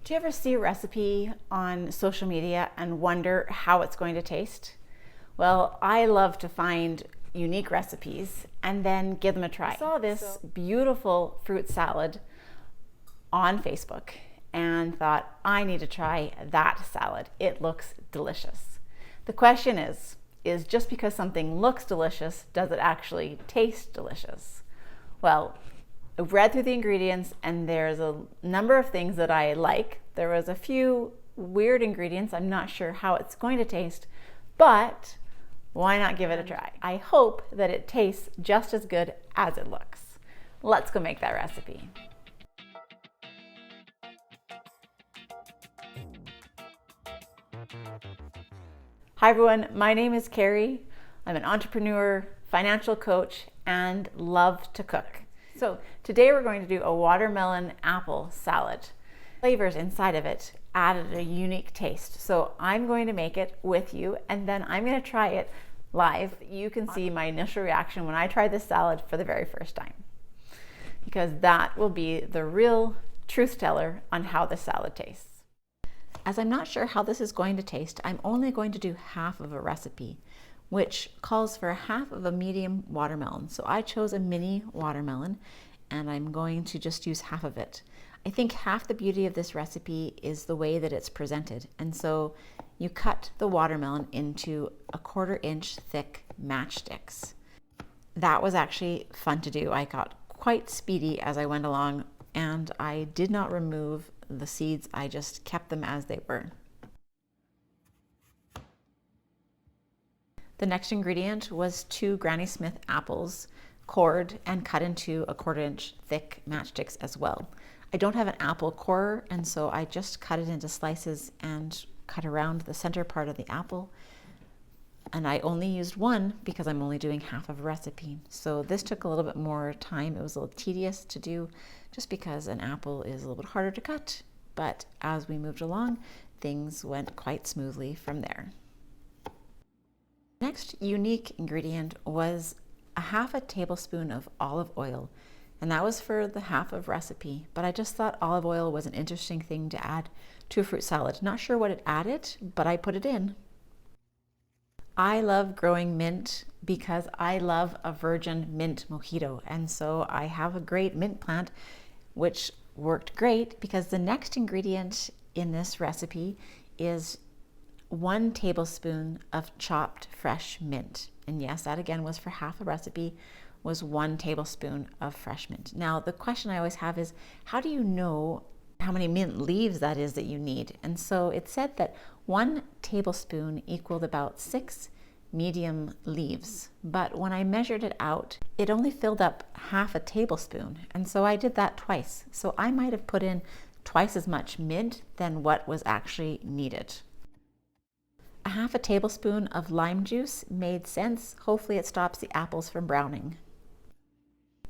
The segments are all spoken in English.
Do you ever see a recipe on social media and wonder how it's going to taste? Well, I love to find unique recipes and then give them a try. I saw this beautiful fruit salad on Facebook and thought, I need to try that salad. It looks delicious. The question is just because something looks delicious, does it actually taste delicious? Well, I've read through the ingredients and there's a number of things that I like. There was a few weird ingredients. I'm not sure how it's going to taste, but why not give it a try? I hope that it tastes just as good as it looks. Let's go make that recipe. Hi everyone, my name is Carrie. I'm an entrepreneur, financial coach, and love to cook. So today we're going to do a watermelon apple salad. Flavors inside of it added a unique taste. So I'm going to make it with you and then I'm going to try it live. You can see my initial reaction when I tried this salad for the very first time, because that will be the real truth teller on how the salad tastes. As I'm not sure how this is going to taste, I'm only going to do half of a recipe, which calls for half of a medium watermelon. So I chose a mini watermelon and I'm going to just use half of it. I think half the beauty of this recipe is the way that it's presented. And so you cut the watermelon into 1/4 inch thick matchsticks. That was actually fun to do. I got quite speedy as I went along and I did not remove the seeds. I just kept them as they were. The next ingredient was 2 Granny Smith apples, cored and cut into 1/4 inch thick matchsticks as well. I don't have an apple corer, and so I just cut it into slices and cut around the center part of the apple. And I only used one because I'm only doing half of a recipe. So this took a little bit more time. It was a little tedious to do just because an apple is a little bit harder to cut. But as we moved along, things went quite smoothly from there. Next unique ingredient was 1/2 tablespoon of olive oil, and that was for the half of recipe, but I just thought olive oil was an interesting thing to add to a fruit salad. Not sure what it added, but I put it in. I love growing mint because I love a virgin mint mojito, and so I have a great mint plant, which worked great because the next ingredient in this recipe is 1 tablespoon of chopped fresh mint. And yes, that again was for half a recipe, was 1 tablespoon of fresh mint. Now, the question I always have is, how do you know how many mint leaves that is that you need? And so it said that 1 tablespoon equaled about 6 medium leaves. But when I measured it out, it only filled up 1/2 tablespoon. And so I did that twice. So I might have put in twice as much mint than what was actually needed. 1/2 tablespoon of lime juice made sense. Hopefully it stops the apples from browning.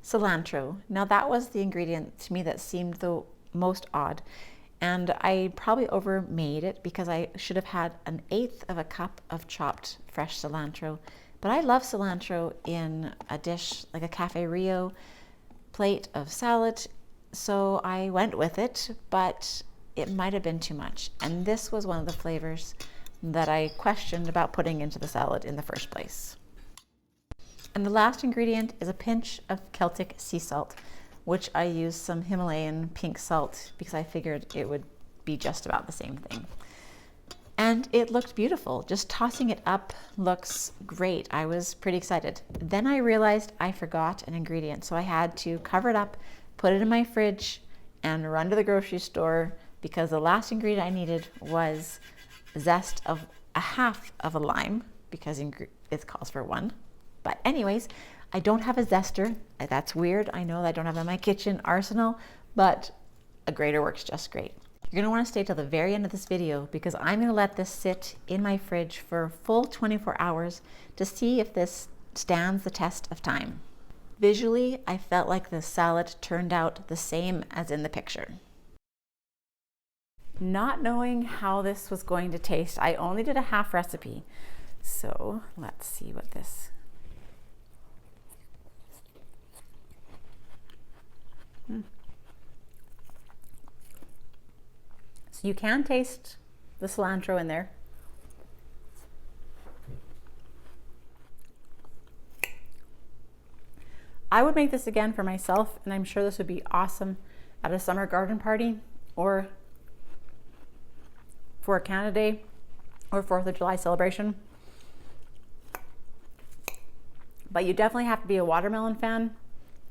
Cilantro. Now that was the ingredient to me that seemed the most odd. And I probably overmade it because I should have had 1/8 cup of chopped fresh cilantro. But I love cilantro in a dish like a Cafe Rio plate of salad. So I went with it, but it might have been too much. And this was one of the flavors that I questioned about putting into the salad in the first place. And the last ingredient is a pinch of Celtic sea salt, which I used some Himalayan pink salt because I figured it would be just about the same thing. And it looked beautiful. Just tossing it up looks great. I was pretty excited. Then I realized I forgot an ingredient, so I had to cover it up, put it in my fridge, and run to the grocery store because the last ingredient I needed was zest of 1/2 of a lime, because it calls for 1. But anyways, I don't have a zester. That's weird. I know I don't have it in my kitchen arsenal, but a grater works just great. You're gonna wanna stay till the very end of this video because I'm gonna let this sit in my fridge for a full 24 hours to see if this stands the test of time. Visually, I felt like the salad turned out the same as in the picture. Not knowing how this was going to taste, I only did a half recipe. So let's see what this. So you can taste the cilantro in there. I would make this again for myself, and I'm sure this would be awesome at a summer garden party or for a Canada Day or 4th of July celebration. But you definitely have to be a watermelon fan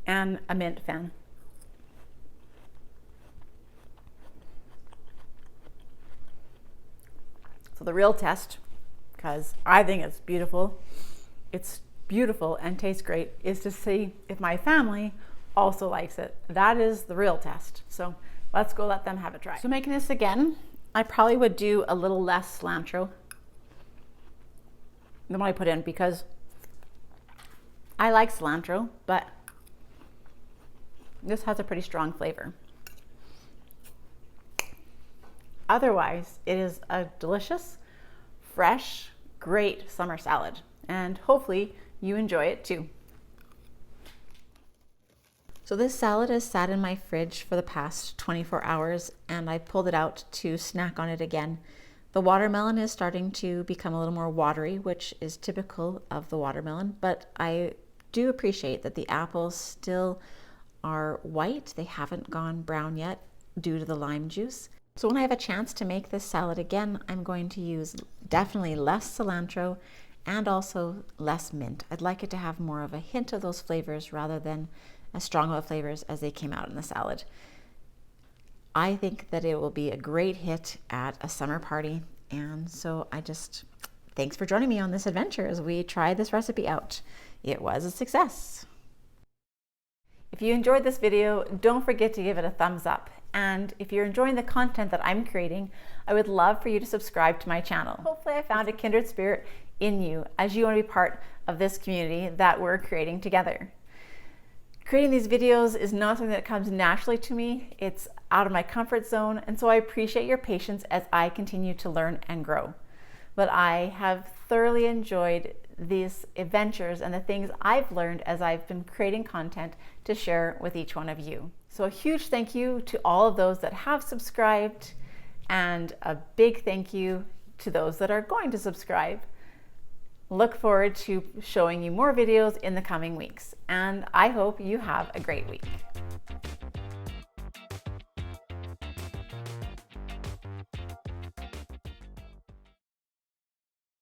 and a mint fan. So the real test, because I think it's beautiful and tastes great, is to see if my family also likes it. That is the real test. So let's go let them have a try. So making this again, I probably would do a little less cilantro than what I put in, because I like cilantro, but this has a pretty strong flavor. Otherwise, it is a delicious, fresh, great summer salad, and hopefully you enjoy it too. So this salad has sat in my fridge for the past 24 hours, and I pulled it out to snack on it again. The watermelon is starting to become a little more watery, which is typical of the watermelon, but I do appreciate that the apples still are white. They haven't gone brown yet due to the lime juice. So when I have a chance to make this salad again, I'm going to use definitely less cilantro and also less mint. I'd like it to have more of a hint of those flavors rather than as strong of flavors as they came out in the salad. I think that it will be a great hit at a summer party, and so thanks for joining me on this adventure as we try this recipe out. It was a success. If you enjoyed this video, don't forget to give it a thumbs up. And if you're enjoying the content that I'm creating, I would love for you to subscribe to my channel. Hopefully I found a kindred spirit in you as you want to be part of this community that we're creating together. Creating these videos is not something that comes naturally to me. It's out of my comfort zone, and so I appreciate your patience as I continue to learn and grow. But I have thoroughly enjoyed these adventures and the things I've learned as I've been creating content to share with each one of you. So a huge thank you to all of those that have subscribed, and a big thank you to those that are going to subscribe. Look forward to showing you more videos in the coming weeks, and I hope you have a great week.